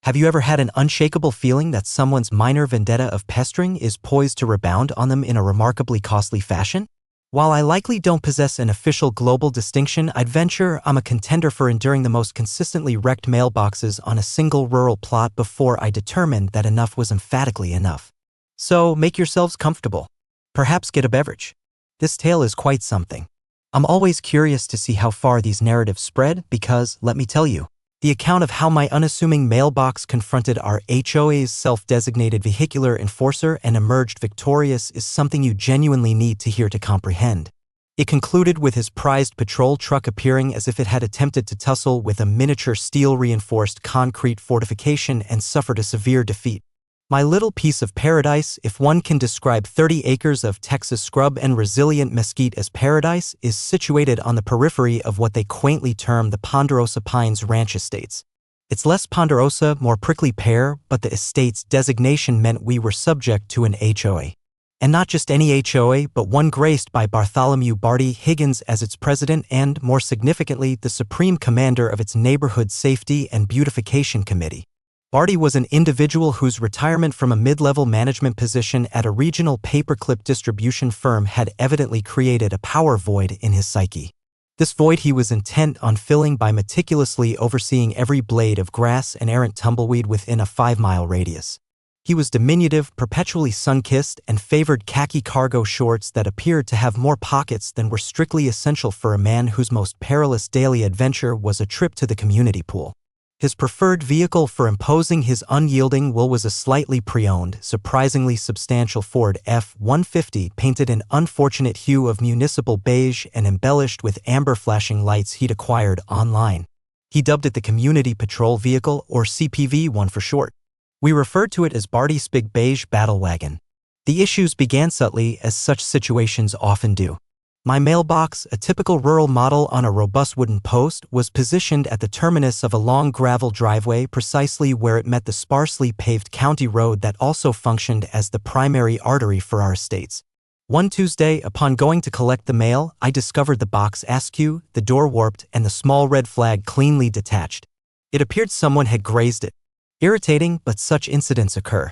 Have you ever had an unshakable feeling that someone's minor vendetta of pestering is poised to rebound on them in a remarkably costly fashion? While I likely don't possess an official global distinction, I'd venture I'm a contender for enduring the most consistently wrecked mailboxes on a single rural plot before I determined that enough was emphatically enough. So make yourselves comfortable. Perhaps get a beverage. This tale is quite something. I'm always curious to see how far these narratives spread because, let me tell you, the account of how my unassuming mailbox confronted our HOA's self-designated vehicular enforcer and emerged victorious is something you genuinely need to hear to comprehend. It concluded with his prized patrol truck appearing as if it had attempted to tussle with a miniature steel-reinforced concrete fortification and suffered a severe defeat. My little piece of paradise, if one can describe 30 acres of Texas scrub and resilient mesquite as paradise, is situated on the periphery of what they quaintly term the Ponderosa Pines Ranch Estates. It's less ponderosa, more prickly pear, but the estate's designation meant we were subject to an HOA. And not just any HOA, but one graced by Bartholomew Barty Higgins as its president and, more significantly, the supreme commander of its Neighborhood Safety and Beautification Committee. Barty was an individual whose retirement from a mid-level management position at a regional paperclip distribution firm had evidently created a power void in his psyche. This void he was intent on filling by meticulously overseeing every blade of grass and errant tumbleweed within a 5-mile radius. He was diminutive, perpetually sun-kissed, and favored khaki cargo shorts that appeared to have more pockets than were strictly essential for a man whose most perilous daily adventure was a trip to the community pool. His preferred vehicle for imposing his unyielding will was a slightly pre-owned, surprisingly substantial Ford F-150 painted an unfortunate hue of municipal beige and embellished with amber flashing lights he'd acquired online. He dubbed it the Community Patrol Vehicle, or CPV-1 for short. We referred to it as Barty's Big Beige Battle Wagon. The issues began subtly, as such situations often do. My mailbox, a typical rural model on a robust wooden post, was positioned at the terminus of a long gravel driveway precisely where it met the sparsely paved county road that also functioned as the primary artery for our estates. One Tuesday, upon going to collect the mail, I discovered the box askew, the door warped, and the small red flag cleanly detached. It appeared someone had grazed it. Irritating, but such incidents occur.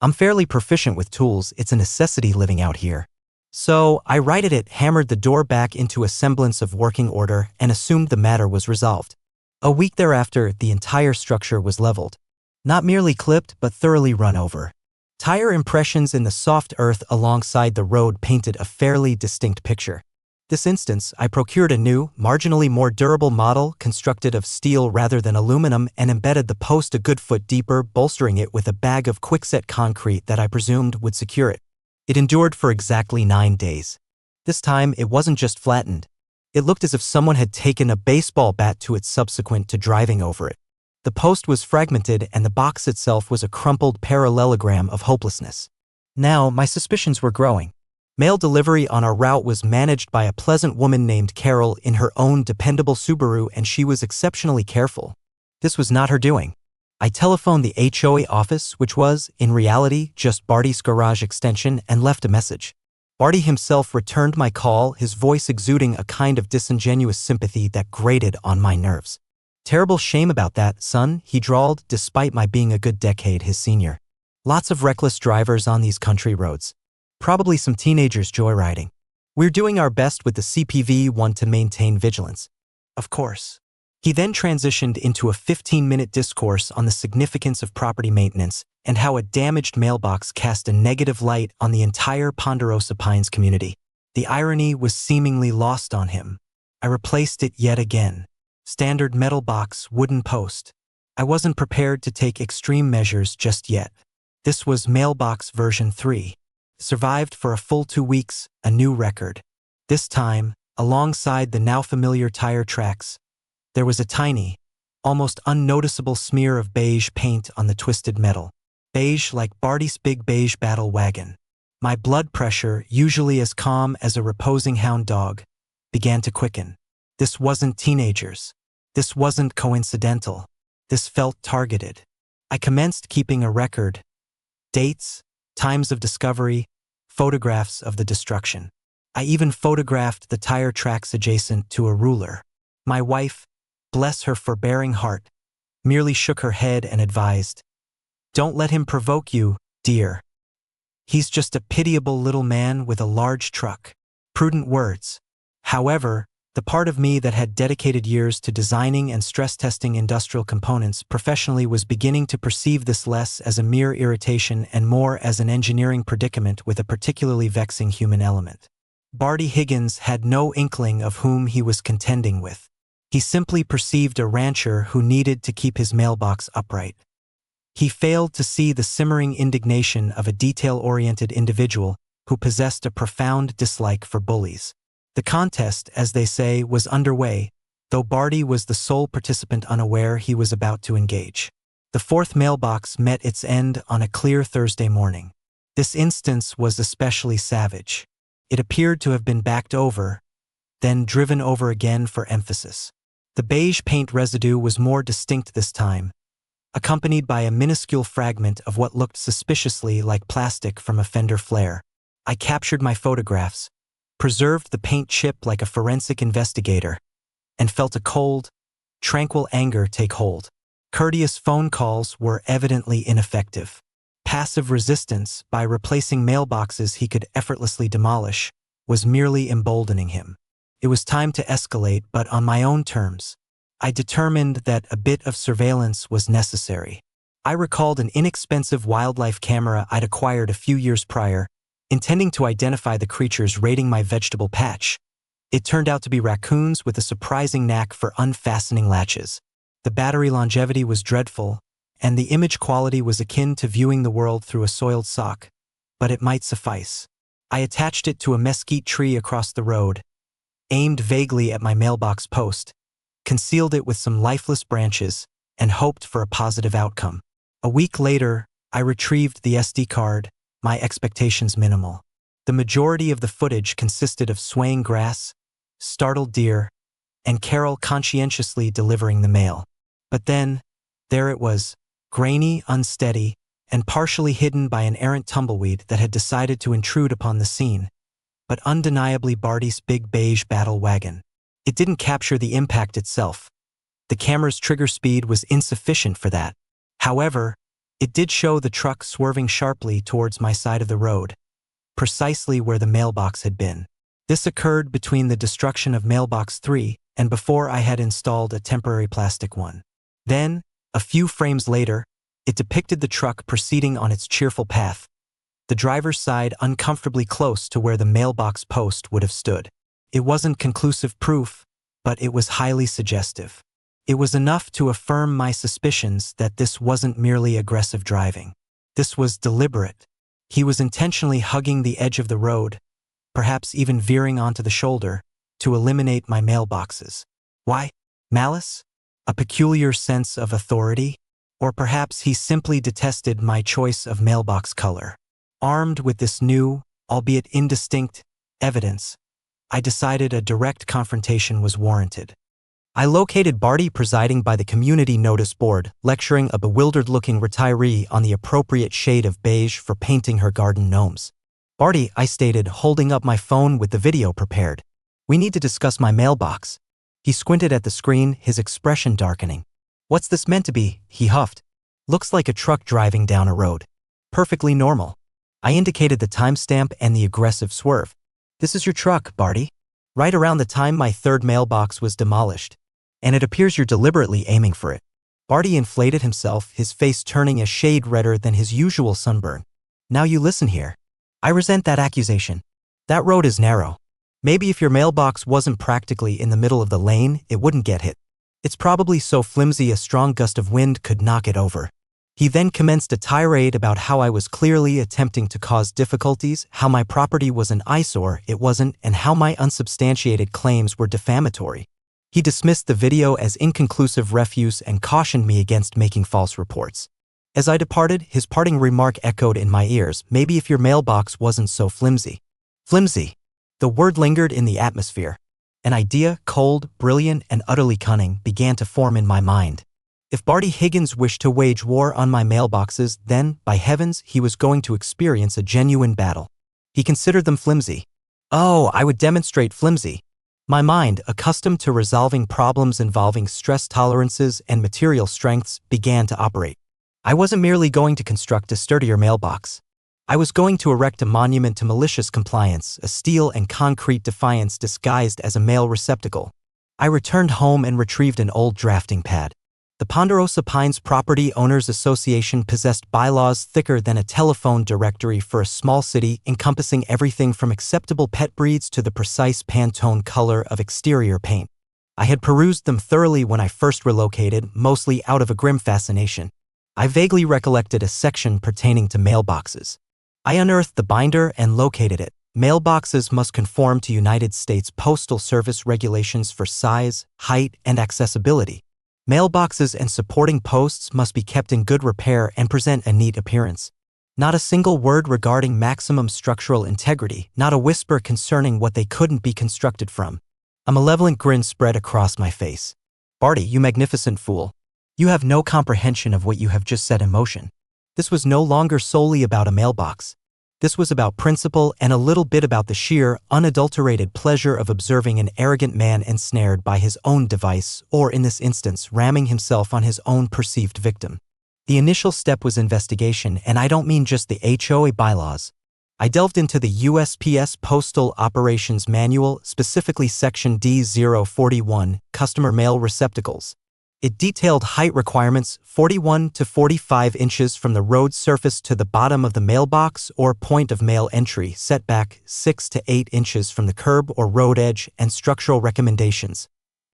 I'm fairly proficient with tools, it's a necessity living out here. So, I righted it, hammered the door back into a semblance of working order, and assumed the matter was resolved. A week thereafter, the entire structure was leveled. Not merely clipped, but thoroughly run over. Tire impressions in the soft earth alongside the road painted a fairly distinct picture. This instance, I procured a new, marginally more durable model constructed of steel rather than aluminum and embedded the post a good foot deeper, bolstering it with a bag of quickset concrete that I presumed would secure it. It endured for exactly 9 days. This time, it wasn't just flattened. It looked as if someone had taken a baseball bat to it subsequent to driving over it. The post was fragmented and the box itself was a crumpled parallelogram of hopelessness. Now, my suspicions were growing. Mail delivery on our route was managed by a pleasant woman named Carol in her own dependable Subaru, and she was exceptionally careful. This was not her doing. I telephoned the HOA office, which was, in reality, just Barty's garage extension, and left a message. Barty himself returned my call, his voice exuding a kind of disingenuous sympathy that grated on my nerves. "Terrible shame about that, son," he drawled, despite my being a good decade his senior. "Lots of reckless drivers on these country roads. Probably some teenagers joyriding. We're doing our best with the CPV-1 to maintain vigilance. Of course." He then transitioned into a 15-minute discourse on the significance of property maintenance and how a damaged mailbox cast a negative light on the entire Ponderosa Pines community. The irony was seemingly lost on him. I replaced it yet again. Standard metal box, wooden post. I wasn't prepared to take extreme measures just yet. This was mailbox version 3. Survived for a full 2 weeks, a new record. This time, alongside the now familiar tire tracks, there was a tiny, almost unnoticeable smear of beige paint on the twisted metal. Beige like Barty's Big Beige Battle Wagon. My blood pressure, usually as calm as a reposing hound dog, began to quicken. This wasn't teenagers. This wasn't coincidental. This felt targeted. I commenced keeping a record. Dates, times of discovery, photographs of the destruction. I even photographed the tire tracks adjacent to a ruler. My wife, bless her forbearing heart, merely shook her head and advised, "Don't let him provoke you, dear. He's just a pitiable little man with a large truck." Prudent words. However, the part of me that had dedicated years to designing and stress-testing industrial components professionally was beginning to perceive this less as a mere irritation and more as an engineering predicament with a particularly vexing human element. Barty Higgins had no inkling of whom he was contending with. He simply perceived a rancher who needed to keep his mailbox upright. He failed to see the simmering indignation of a detail-oriented individual who possessed a profound dislike for bullies. The contest, as they say, was underway, though Barty was the sole participant unaware he was about to engage. The fourth mailbox met its end on a clear Thursday morning. This instance was especially savage. It appeared to have been backed over, then driven over again for emphasis. The beige paint residue was more distinct this time, accompanied by a minuscule fragment of what looked suspiciously like plastic from a fender flare. I captured my photographs, preserved the paint chip like a forensic investigator, and felt a cold, tranquil anger take hold. Courteous phone calls were evidently ineffective. Passive resistance, by replacing mailboxes he could effortlessly demolish, was merely emboldening him. It was time to escalate, but on my own terms. I determined that a bit of surveillance was necessary. I recalled an inexpensive wildlife camera I'd acquired a few years prior, intending to identify the creatures raiding my vegetable patch. It turned out to be raccoons with a surprising knack for unfastening latches. The battery longevity was dreadful, and the image quality was akin to viewing the world through a soiled sock, but it might suffice. I attached it to a mesquite tree across the road, aimed vaguely at my mailbox post, concealed it with some lifeless branches, and hoped for a positive outcome. A week later, I retrieved the SD card, my expectations minimal. The majority of the footage consisted of swaying grass, startled deer, and Carol conscientiously delivering the mail. But then, there it was, grainy, unsteady, and partially hidden by an errant tumbleweed that had decided to intrude upon the scene, but undeniably Barty's big beige battle wagon. It didn't capture the impact itself. The camera's trigger speed was insufficient for that. However, it did show the truck swerving sharply towards my side of the road, precisely where the mailbox had been. This occurred between the destruction of Mailbox 3 and before I had installed a temporary plastic one. Then, a few frames later, it depicted the truck proceeding on its cheerful path, the driver's side uncomfortably close to where the mailbox post would have stood. It wasn't conclusive proof, but it was highly suggestive. It was enough to affirm my suspicions that this wasn't merely aggressive driving. This was deliberate. He was intentionally hugging the edge of the road, perhaps even veering onto the shoulder, to eliminate my mailboxes. Why? Malice? A peculiar sense of authority? Or perhaps he simply detested my choice of mailbox color. Armed with this new, albeit indistinct, evidence, I decided a direct confrontation was warranted. I located Barty presiding by the community notice board, lecturing a bewildered-looking retiree on the appropriate shade of beige for painting her garden gnomes. "Barty," I stated, holding up my phone with the video prepared. "We need to discuss my mailbox." He squinted at the screen, his expression darkening. "What's this meant to be?" he huffed. "Looks like a truck driving down a road. Perfectly normal." I indicated the timestamp and the aggressive swerve. "This is your truck, Barty. Right around the time my third mailbox was demolished. And it appears you're deliberately aiming for it." Barty inflated himself, his face turning a shade redder than his usual sunburn. "Now you listen here. I resent that accusation. That road is narrow. Maybe if your mailbox wasn't practically in the middle of the lane, it wouldn't get hit. It's probably so flimsy a strong gust of wind could knock it over." He then commenced a tirade about how I was clearly attempting to cause difficulties, how my property was an eyesore it wasn't, and how my unsubstantiated claims were defamatory. He dismissed the video as inconclusive refuse and cautioned me against making false reports. As I departed, his parting remark echoed in my ears, "Maybe if your mailbox wasn't so flimsy." Flimsy. The word lingered in the atmosphere. An idea, cold, brilliant, and utterly cunning, began to form in my mind. If Barty Higgins wished to wage war on my mailboxes, then, by heavens, he was going to experience a genuine battle. He considered them flimsy. Oh, I would demonstrate flimsy. My mind, accustomed to resolving problems involving stress tolerances and material strengths, began to operate. I wasn't merely going to construct a sturdier mailbox. I was going to erect a monument to malicious compliance, a steel and concrete defiance disguised as a mail receptacle. I returned home and retrieved an old drafting pad. The Ponderosa Pines Property Owners Association possessed bylaws thicker than a telephone directory for a small city, encompassing everything from acceptable pet breeds to the precise Pantone color of exterior paint. I had perused them thoroughly when I first relocated, mostly out of a grim fascination. I vaguely recollected a section pertaining to mailboxes. I unearthed the binder and located it. Mailboxes must conform to United States Postal Service regulations for size, height, and accessibility. Mailboxes and supporting posts must be kept in good repair and present a neat appearance. Not a single word regarding maximum structural integrity, not a whisper concerning what they couldn't be constructed from. A malevolent grin spread across my face. Barty, you magnificent fool. You have no comprehension of what you have just set in motion. This was no longer solely about a mailbox. This was about principle and a little bit about the sheer, unadulterated pleasure of observing an arrogant man ensnared by his own device, or in this instance, ramming himself on his own perceived victim. The initial step was investigation, and I don't mean just the HOA bylaws. I delved into the USPS Postal Operations Manual, specifically Section D041, Customer Mail Receptacles. It detailed height requirements 41 to 45 inches from the road surface to the bottom of the mailbox or point of mail entry, setback 6 to 8 inches from the curb or road edge, and structural recommendations.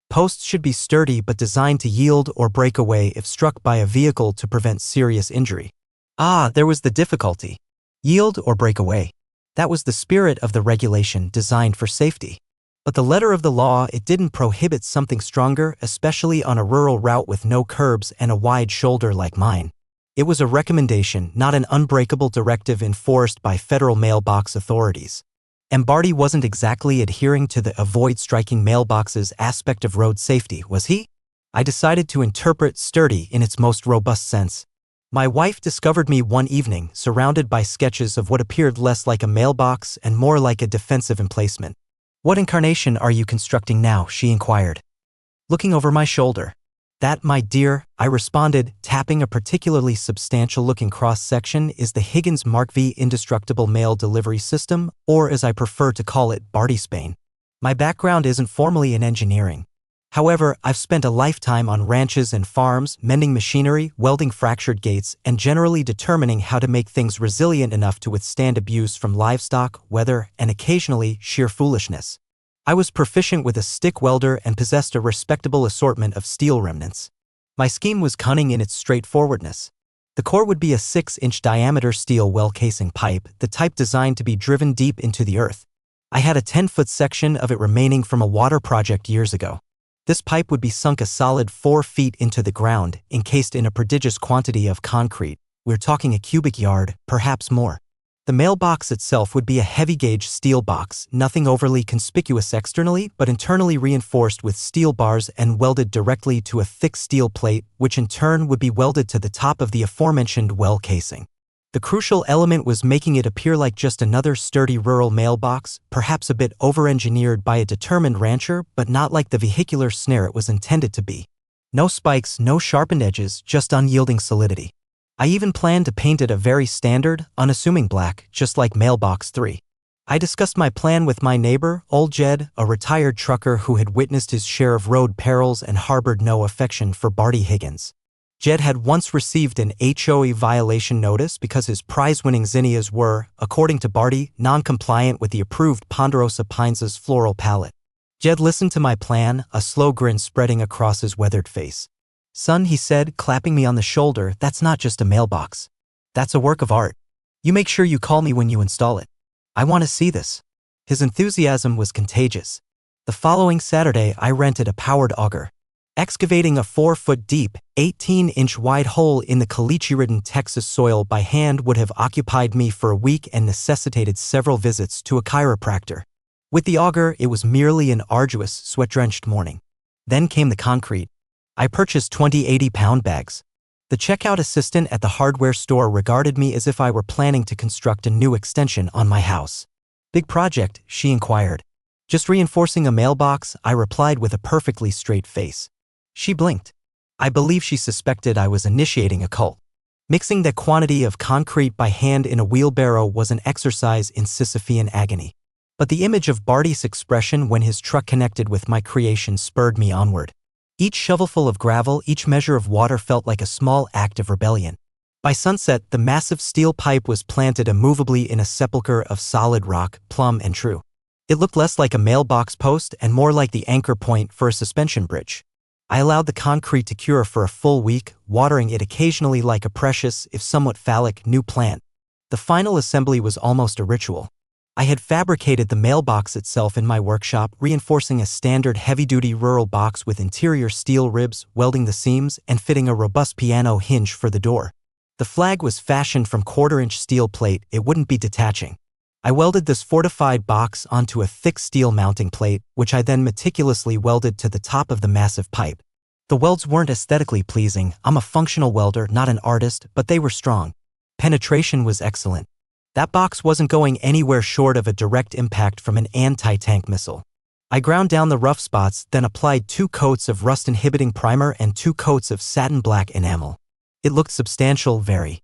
Posts should be sturdy but designed to yield or break away if struck by a vehicle to prevent serious injury. There was the difficulty. Yield or break away. That was the spirit of the regulation, designed for safety. But the letter of the law, it didn't prohibit something stronger, especially on a rural route with no curbs and a wide shoulder like mine. It was a recommendation, not an unbreakable directive enforced by federal mailbox authorities. And Barty wasn't exactly adhering to the avoid striking mailboxes aspect of road safety, was he? I decided to interpret sturdy in its most robust sense. My wife discovered me one evening, surrounded by sketches of what appeared less like a mailbox and more like a defensive emplacement. "What incarnation are you constructing now?" she inquired, looking over my shoulder. "That, my dear," I responded, tapping a particularly substantial-looking cross-section, "is the Higgins Mark V Indestructible Mail Delivery System, or as I prefer to call it, Barty Spain. My background isn't formally in engineering. However, I've spent a lifetime on ranches and farms, mending machinery, welding fractured gates, and generally determining how to make things resilient enough to withstand abuse from livestock, weather, and occasionally sheer foolishness. I was proficient with a stick welder and possessed a respectable assortment of steel remnants. My scheme was cunning in its straightforwardness. The core would be a 6-inch diameter steel well casing pipe, the type designed to be driven deep into the earth. I had a 10-foot section of it remaining from a water project years ago. This pipe would be sunk a solid 4 feet into the ground, encased in a prodigious quantity of concrete. We're talking a cubic yard, perhaps more. The mailbox itself would be a heavy-gauge steel box, nothing overly conspicuous externally, but internally reinforced with steel bars and welded directly to a thick steel plate, which in turn would be welded to the top of the aforementioned well casing. The crucial element was making it appear like just another sturdy rural mailbox, perhaps a bit over-engineered by a determined rancher, but not like the vehicular snare it was intended to be. No spikes, no sharpened edges, just unyielding solidity. I even planned to paint it a very standard, unassuming black, just like Mailbox 3. I discussed my plan with my neighbor, old Jed, a retired trucker who had witnessed his share of road perils and harbored no affection for Barty Higgins. Jed had once received an HOA violation notice because his prize-winning zinnias were, according to Barty, non-compliant with the approved Ponderosa Pines' floral palette. Jed listened to my plan, a slow grin spreading across his weathered face. "Son," he said, clapping me on the shoulder, "that's not just a mailbox. That's a work of art. You make sure you call me when you install it. I want to see this." His enthusiasm was contagious. The following Saturday, I rented a powered auger. Excavating a 4-foot-deep, 18-inch-wide hole in the caliche-ridden Texas soil by hand would have occupied me for a week and necessitated several visits to a chiropractor. With the auger, it was merely an arduous, sweat-drenched morning. Then came the concrete. I purchased 20 80-pound bags. The checkout assistant at the hardware store regarded me as if I were planning to construct a new extension on my house. "Big project?" she inquired. Just reinforcing a mailbox, I replied with a perfectly straight face. She blinked. I believe she suspected I was initiating a cult. Mixing that quantity of concrete by hand in a wheelbarrow was an exercise in Sisyphean agony. But the image of Barty's expression when his truck connected with my creation spurred me onward. Each shovelful of gravel, each measure of water felt like a small act of rebellion. By sunset, the massive steel pipe was planted immovably in a sepulchre of solid rock, plumb and true. It looked less like a mailbox post and more like the anchor point for a suspension bridge. I allowed the concrete to cure for a full week, watering it occasionally like a precious, if somewhat phallic, new plant. The final assembly was almost a ritual. I had fabricated the mailbox itself in my workshop, reinforcing a standard heavy-duty rural box with interior steel ribs, welding the seams, and fitting a robust piano hinge for the door. The flag was fashioned from quarter-inch steel plate, it wouldn't be detaching. I welded this fortified box onto a thick steel mounting plate, which I then meticulously welded to the top of the massive pipe. The welds weren't aesthetically pleasing, I'm a functional welder, not an artist, but they were strong. Penetration was excellent. That box wasn't going anywhere short of a direct impact from an anti-tank missile. I ground down the rough spots, then applied 2 coats of rust-inhibiting primer and 2 coats of satin black enamel. It looked substantial, very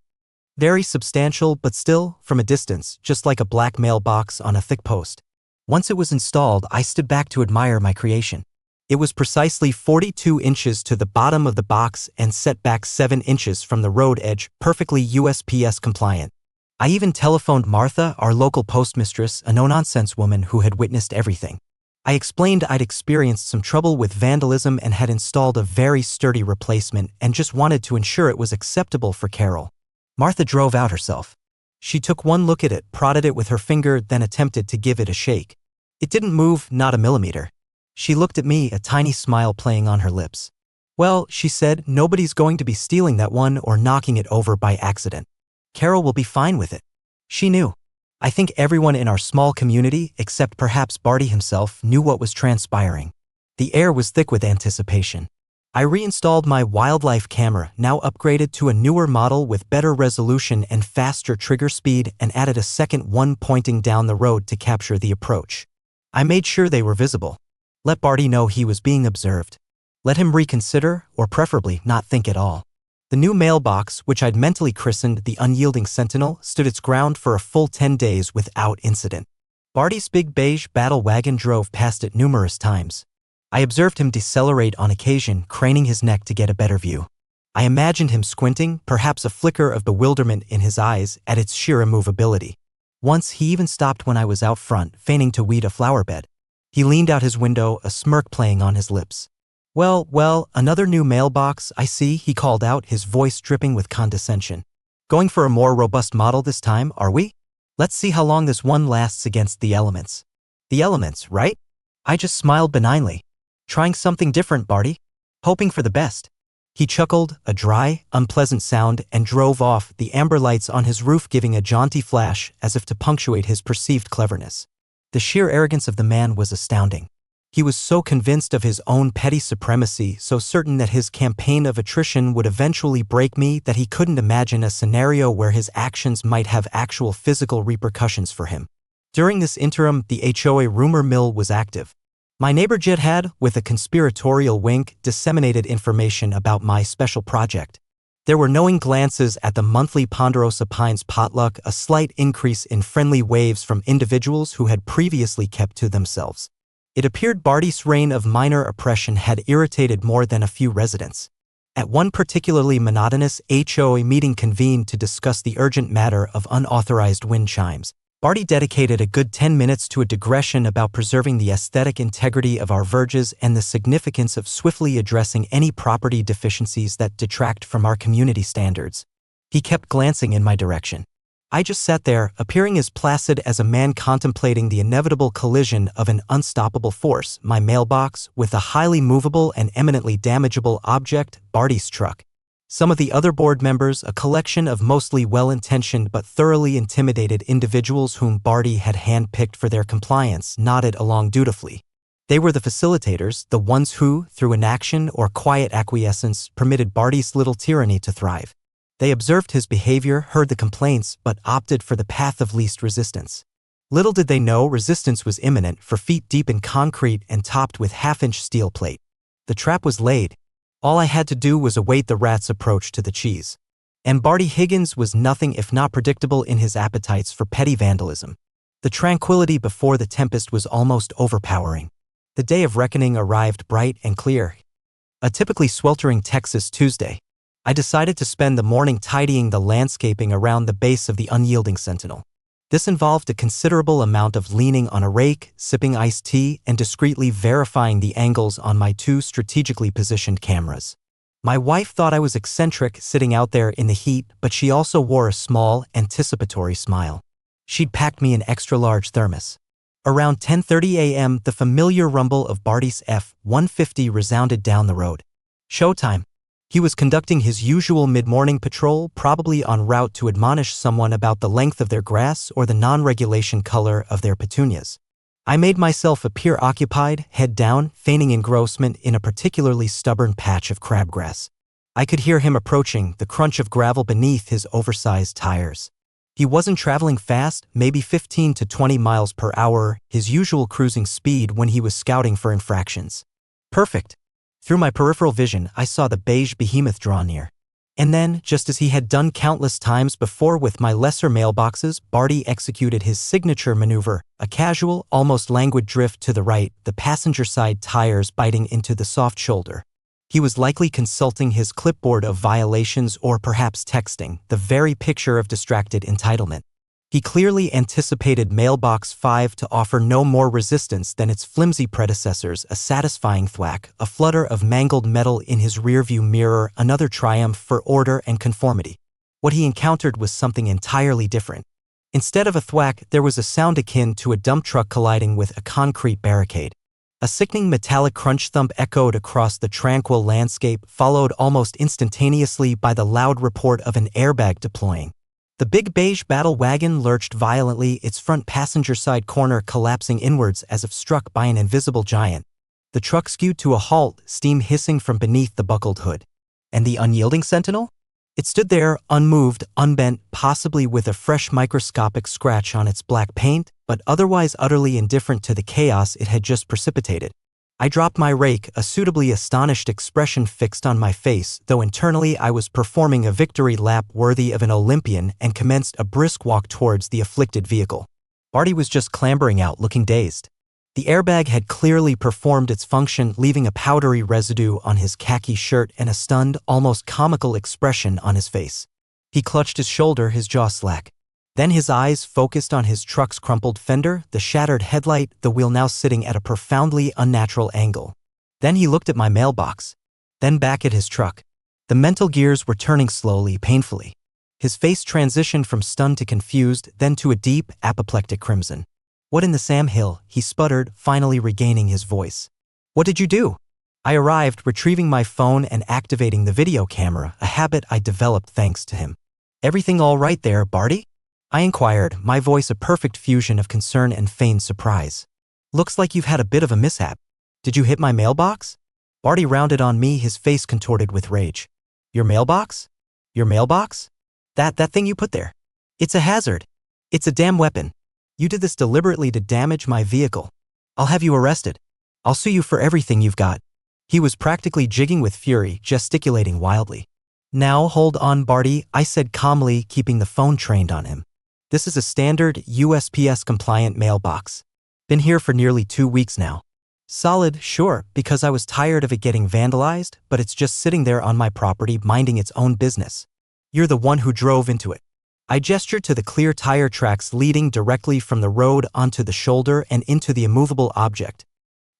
substantial, but still, from a distance, just like a black mailbox on a thick post. Once it was installed, I stood back to admire my creation. It was precisely 42 inches to the bottom of the box and set back 7 inches from the road edge, perfectly USPS compliant. I even telephoned Martha, our local postmistress, a no-nonsense woman who had witnessed everything. I explained I'd experienced some trouble with vandalism and had installed a very sturdy replacement and just wanted to ensure it was acceptable for Carol. Martha drove out herself. She took one look at it, prodded it with her finger, then attempted to give it a shake. It didn't move, not a millimeter. She looked at me, a tiny smile playing on her lips. Well, she said, nobody's going to be stealing that one or knocking it over by accident. Carol will be fine with it. She knew. I think everyone in our small community, except perhaps Barty himself, knew what was transpiring. The air was thick with anticipation. I reinstalled my wildlife camera, now upgraded to a newer model with better resolution and faster trigger speed, and added a second one pointing down the road to capture the approach. I made sure they were visible. Let Barty know he was being observed. Let him reconsider, or preferably not think at all. The new mailbox, which I'd mentally christened the Unyielding Sentinel, stood its ground for a full 10 days without incident. Barty's big beige battle wagon drove past it numerous times. I observed him decelerate on occasion, craning his neck to get a better view. I imagined him squinting, perhaps a flicker of bewilderment in his eyes at its sheer immovability. Once he even stopped when I was out front, feigning to weed a flower bed. He leaned out his window, a smirk playing on his lips. Well, another new mailbox, I see, he called out, his voice dripping with condescension. Going for a more robust model this time, are we? Let's see how long this one lasts against the elements. The elements, right? I just smiled benignly. Trying something different, Barty? Hoping for the best. He chuckled, a dry, unpleasant sound, and drove off, the amber lights on his roof giving a jaunty flash as if to punctuate his perceived cleverness. The sheer arrogance of the man was astounding. He was so convinced of his own petty supremacy, so certain that his campaign of attrition would eventually break me, that he couldn't imagine a scenario where his actions might have actual physical repercussions for him. During this interim, the HOA rumor mill was active. My neighbor Jed had, with a conspiratorial wink, disseminated information about my special project. There were knowing glances at the monthly Ponderosa Pines potluck, a slight increase in friendly waves from individuals who had previously kept to themselves. It appeared Barty's reign of minor oppression had irritated more than a few residents. At one particularly monotonous HOA meeting convened to discuss the urgent matter of unauthorized wind chimes, Barty dedicated a good 10 minutes to a digression about preserving the aesthetic integrity of our verges and the significance of swiftly addressing any property deficiencies that detract from our community standards. He kept glancing in my direction. I just sat there, appearing as placid as a man contemplating the inevitable collision of an unstoppable force, my mailbox, with a highly movable and eminently damageable object, Barty's truck. Some of the other board members, a collection of mostly well-intentioned but thoroughly intimidated individuals whom Barty had handpicked for their compliance, nodded along dutifully. They were the facilitators, the ones who, through inaction or quiet acquiescence, permitted Barty's little tyranny to thrive. They observed his behavior, heard the complaints, but opted for the path of least resistance. Little did they know resistance was imminent for feet deep in concrete and topped with half-inch steel plate. The trap was laid. All I had to do was await the rat's approach to the cheese. And Barty Higgins was nothing if not predictable in his appetites for petty vandalism. The tranquility before the tempest was almost overpowering. The day of reckoning arrived bright and clear. A typically sweltering Texas Tuesday. I decided to spend the morning tidying the landscaping around the base of the unyielding Sentinel. This involved a considerable amount of leaning on a rake, sipping iced tea, and discreetly verifying the angles on my two strategically positioned cameras. My wife thought I was eccentric sitting out there in the heat, but she also wore a small, anticipatory smile. She'd packed me an extra-large thermos. Around 10:30 a.m., the familiar rumble of Barty's F-150 resounded down the road. Showtime. He was conducting his usual mid-morning patrol, probably en route to admonish someone about the length of their grass or the non-regulation color of their petunias. I made myself appear occupied, head down, feigning engrossment in a particularly stubborn patch of crabgrass. I could hear him approaching, the crunch of gravel beneath his oversized tires. He wasn't traveling fast, maybe 15 to 20 miles per hour, his usual cruising speed when he was scouting for infractions. Perfect. Through my peripheral vision, I saw the beige behemoth draw near. And then, just as he had done countless times before with my lesser mailboxes, Barty executed his signature maneuver, a casual, almost languid drift to the right, the passenger side tires biting into the soft shoulder. He was likely consulting his clipboard of violations or perhaps texting, the very picture of distracted entitlement. He clearly anticipated Mailbox 5 to offer no more resistance than its flimsy predecessors, a satisfying thwack, a flutter of mangled metal in his rearview mirror, another triumph for order and conformity. What he encountered was something entirely different. Instead of a thwack, there was a sound akin to a dump truck colliding with a concrete barricade. A sickening metallic crunch thump echoed across the tranquil landscape, followed almost instantaneously by the loud report of an airbag deploying. The big beige battle wagon lurched violently, its front passenger side corner collapsing inwards as if struck by an invisible giant. The truck skewed to a halt, steam hissing from beneath the buckled hood. And the unyielding Sentinel? It stood there, unmoved, unbent, possibly with a fresh microscopic scratch on its black paint, but otherwise utterly indifferent to the chaos it had just precipitated. I dropped my rake, a suitably astonished expression fixed on my face, though internally I was performing a victory lap worthy of an Olympian, and commenced a brisk walk towards the afflicted vehicle. Barty was just clambering out, looking dazed. The airbag had clearly performed its function, leaving a powdery residue on his khaki shirt and a stunned, almost comical expression on his face. He clutched his shoulder, his jaw slack. Then his eyes focused on his truck's crumpled fender, the shattered headlight, the wheel now sitting at a profoundly unnatural angle. Then he looked at my mailbox. Then back at his truck. The mental gears were turning slowly, painfully. His face transitioned from stunned to confused, then to a deep, apoplectic crimson. "What in the Sam Hill?" he sputtered, finally regaining his voice. "What did you do?" I arrived, retrieving my phone and activating the video camera, a habit I developed thanks to him. "Everything all right there, Barty?" I inquired, my voice a perfect fusion of concern and feigned surprise. "Looks like you've had a bit of a mishap. Did you hit my mailbox?" Barty rounded on me, his face contorted with rage. "Your mailbox? Your mailbox? That thing you put there? It's a hazard. It's a damn weapon. You did this deliberately to damage my vehicle. I'll have you arrested. I'll sue you for everything you've got." He was practically jigging with fury, gesticulating wildly. "Now hold on, Barty," I said calmly, keeping the phone trained on him. "This is a standard USPS-compliant mailbox. Been here for nearly 2 weeks now. Solid, sure, because I was tired of it getting vandalized, but it's just sitting there on my property minding its own business. You're the one who drove into it." I gestured to the clear tire tracks leading directly from the road onto the shoulder and into the immovable object.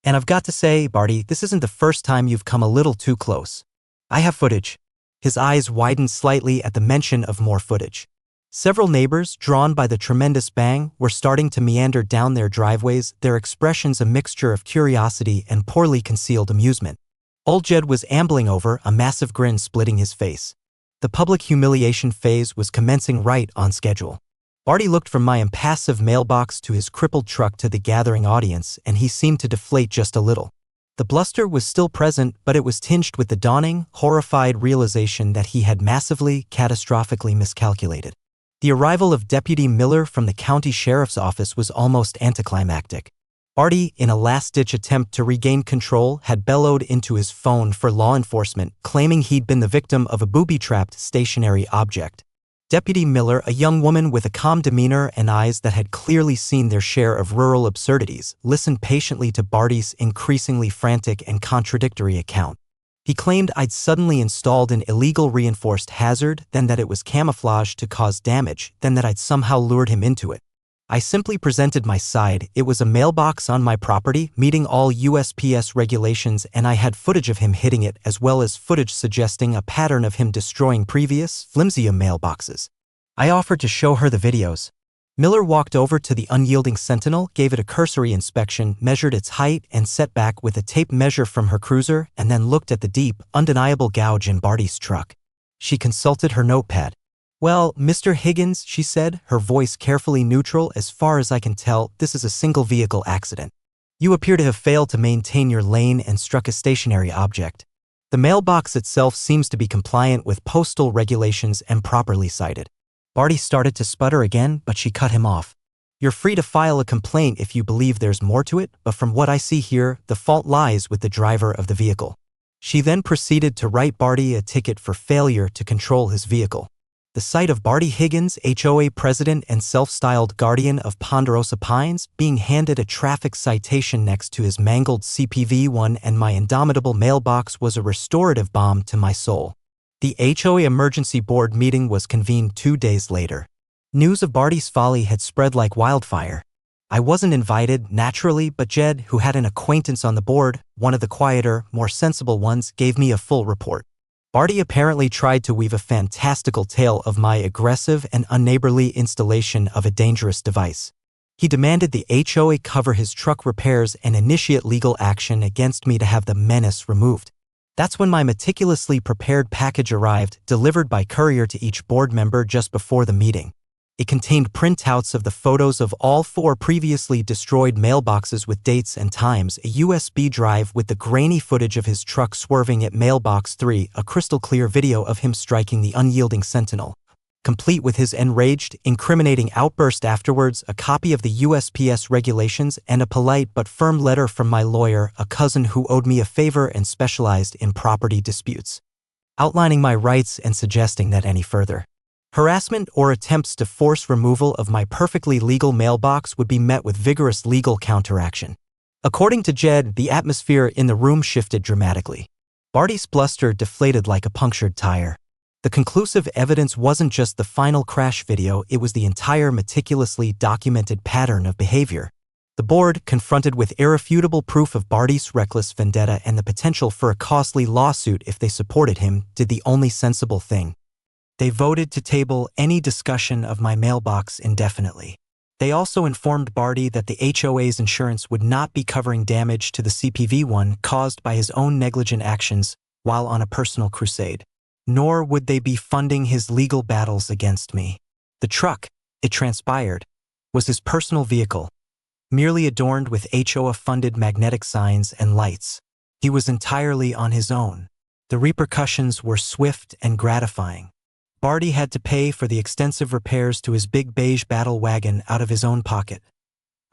"And I've got to say, Barty, this isn't the first time you've come a little too close. I have footage." His eyes widened slightly at the mention of more footage. Several neighbors, drawn by the tremendous bang, were starting to meander down their driveways, their expressions a mixture of curiosity and poorly concealed amusement. Old Jed was ambling over, a massive grin splitting his face. The public humiliation phase was commencing right on schedule. Barty looked from my impassive mailbox to his crippled truck to the gathering audience, and he seemed to deflate just a little. The bluster was still present, but it was tinged with the dawning, horrified realization that he had massively, catastrophically miscalculated. The arrival of Deputy Miller from the county sheriff's office was almost anticlimactic. Barty, in a last-ditch attempt to regain control, had bellowed into his phone for law enforcement, claiming he'd been the victim of a booby-trapped stationary object. Deputy Miller, a young woman with a calm demeanor and eyes that had clearly seen their share of rural absurdities, listened patiently to Barty's increasingly frantic and contradictory account. He claimed I'd suddenly installed an illegal reinforced hazard, then that it was camouflaged to cause damage, then that I'd somehow lured him into it. I simply presented my side. It was a mailbox on my property, meeting all USPS regulations, and I had footage of him hitting it as well as footage suggesting a pattern of him destroying previous, flimsier mailboxes. I offered to show her the videos. Miller walked over to the unyielding Sentinel, gave it a cursory inspection, measured its height and setback with a tape measure from her cruiser, and then looked at the deep, undeniable gouge in Barty's truck. She consulted her notepad. "Well, Mr. Higgins," she said, her voice carefully neutral, "as far as I can tell, this is a single-vehicle accident. You appear to have failed to maintain your lane and struck a stationary object. The mailbox itself seems to be compliant with postal regulations and properly cited." Barty started to sputter again, but she cut him off. "You're free to file a complaint if you believe there's more to it, but from what I see here, the fault lies with the driver of the vehicle." She then proceeded to write Barty a ticket for failure to control his vehicle. The sight of Barty Higgins, HOA president and self-styled guardian of Ponderosa Pines, being handed a traffic citation next to his mangled CPV-1 and my indomitable mailbox was a restorative balm to my soul. The HOA emergency board meeting was convened 2 days later. News of Barty's folly had spread like wildfire. I wasn't invited, naturally, but Jed, who had an acquaintance on the board, one of the quieter, more sensible ones, gave me a full report. Barty apparently tried to weave a fantastical tale of my aggressive and unneighborly installation of a dangerous device. He demanded the HOA cover his truck repairs and initiate legal action against me to have the menace removed. That's when my meticulously prepared package arrived, delivered by courier to each board member just before the meeting. It contained printouts of the photos of all 4 previously destroyed mailboxes with dates and times, a USB drive with the grainy footage of his truck swerving at Mailbox 3, a crystal-clear video of him striking the unyielding Sentinel, complete with his enraged, incriminating outburst afterwards, a copy of the USPS regulations, and a polite but firm letter from my lawyer, a cousin who owed me a favor and specialized in property disputes, outlining my rights and suggesting that any further harassment or attempts to force removal of my perfectly legal mailbox would be met with vigorous legal counteraction. According to Jed, the atmosphere in the room shifted dramatically. Barty's bluster deflated like a punctured tire. The conclusive evidence wasn't just the final crash video, it was the entire meticulously documented pattern of behavior. The board, confronted with irrefutable proof of Barty's reckless vendetta and the potential for a costly lawsuit if they supported him, did the only sensible thing. They voted to table any discussion of my mailbox indefinitely. They also informed Barty that the HOA's insurance would not be covering damage to the CPV-1 caused by his own negligent actions while on a personal crusade. Nor would they be funding his legal battles against me. The truck, it transpired, was his personal vehicle, merely adorned with HOA-funded magnetic signs and lights. He was entirely on his own. The repercussions were swift and gratifying. Barty had to pay for the extensive repairs to his big beige battle wagon out of his own pocket.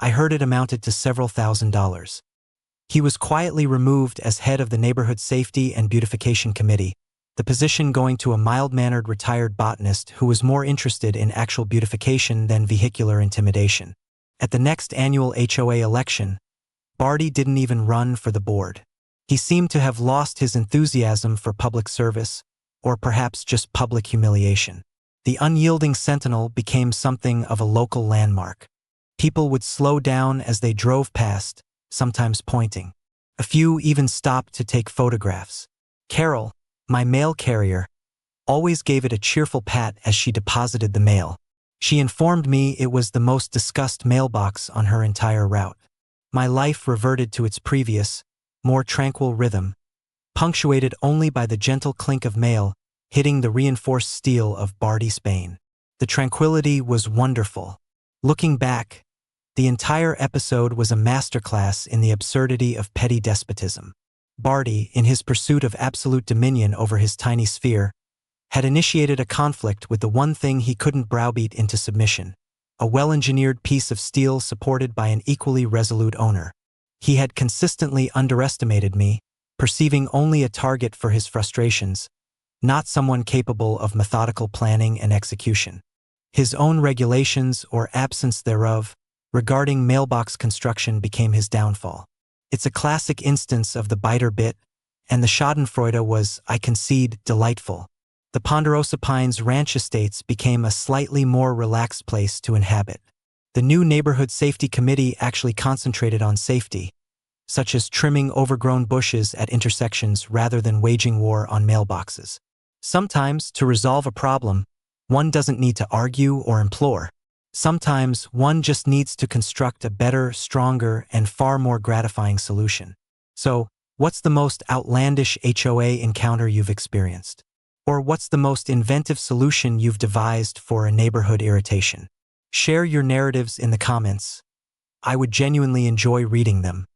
I heard it amounted to several $1,000s. He was quietly removed as head of the Neighborhood Safety and Beautification Committee, the position going to a mild-mannered retired botanist who was more interested in actual beautification than vehicular intimidation. At the next annual HOA election, Barty didn't even run for the board. He seemed to have lost his enthusiasm for public service, or perhaps just public humiliation. The unyielding Sentinel became something of a local landmark. People would slow down as they drove past, sometimes pointing. A few even stopped to take photographs. Carol, my mail carrier, always gave it a cheerful pat as she deposited the mail. She informed me it was the most discussed mailbox on her entire route. My life reverted to its previous, more tranquil rhythm, punctuated only by the gentle clink of mail hitting the reinforced steel of Barty, Spain. The tranquility was wonderful. Looking back, the entire episode was a masterclass in the absurdity of petty despotism. Barty, in his pursuit of absolute dominion over his tiny sphere, had initiated a conflict with the one thing he couldn't browbeat into submission, a well-engineered piece of steel supported by an equally resolute owner. He had consistently underestimated me, perceiving only a target for his frustrations, not someone capable of methodical planning and execution. His own regulations, or absence thereof, regarding mailbox construction became his downfall. It's a classic instance of the biter bit, and the schadenfreude was, I concede, delightful. The Ponderosa Pines Ranch Estates became a slightly more relaxed place to inhabit. The new Neighborhood Safety Committee actually concentrated on safety, such as trimming overgrown bushes at intersections rather than waging war on mailboxes. Sometimes, to resolve a problem, one doesn't need to argue or implore. Sometimes, one just needs to construct a better, stronger, and far more gratifying solution. So, what's the most outlandish HOA encounter you've experienced? Or what's the most inventive solution you've devised for a neighborhood irritation? Share your narratives in the comments. I would genuinely enjoy reading them.